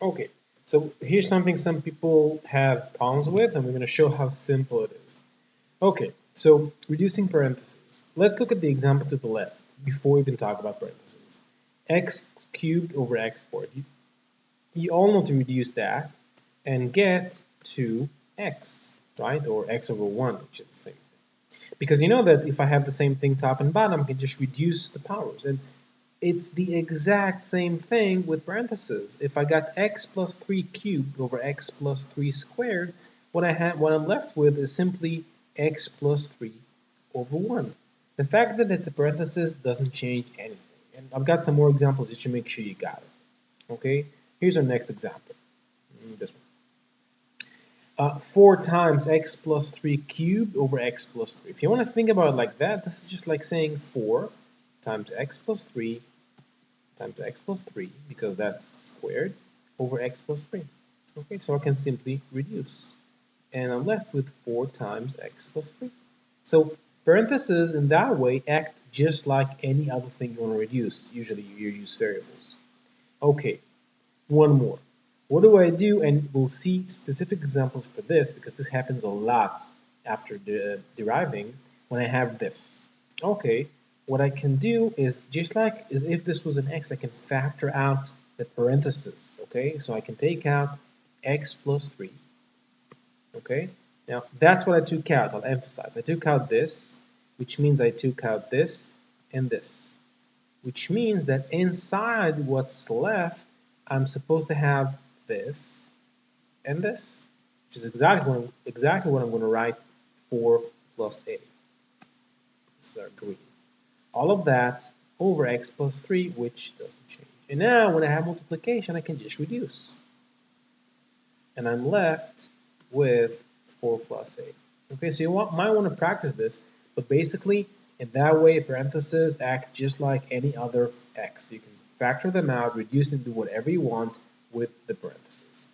Okay, so here's something some people have problems with, and we're going to show how simple it is. Okay, so reducing parentheses. Let's look at the example to the left before we even talk about parentheses. X cubed over x squared. You all know to reduce that and get to x, right? Or x over 1, which is the same thing. Because you know that if I have the same thing top and bottom, I can just reduce the powers. And it's the exact same thing with parentheses. If I got x plus 3 cubed over x plus 3 squared, what I'm left with is simply x plus 3 over 1. The fact that it's a parenthesis doesn't change anything. And I've got some more examples just to make sure you got it. Okay, here's our next example. This one. 4 times x plus 3 cubed over x plus 3. If you want to think about it like that, this is just like saying 4 times x plus 3 times x plus 3, because that's squared, over x plus 3. Okay, so I can simply reduce. And I'm left with 4 times x plus 3. So parentheses in that way act just like any other thing you want to reduce. Usually you use variables. Okay, one more. What do I do? And we'll see specific examples for this because this happens a lot after deriving when I have this. Okay, what I can do is just like as if this was an x, I can factor out the parentheses. Okay, so I can take out x plus 3. Okay, now that's what I took out. I'll emphasize. I took out this, which means I took out this and this, which means that inside what's left, I'm supposed to have this and this, which is exactly what I'm going to write 4 plus a. This is our green. All of that over x plus 3, which doesn't change. And now when I have multiplication, I can just reduce. And I'm left with 4 plus a. Okay, so you might want to practice this, but basically, in that way, parentheses act just like any other x. You can factor them out, reduce them to whatever you want with the parentheses.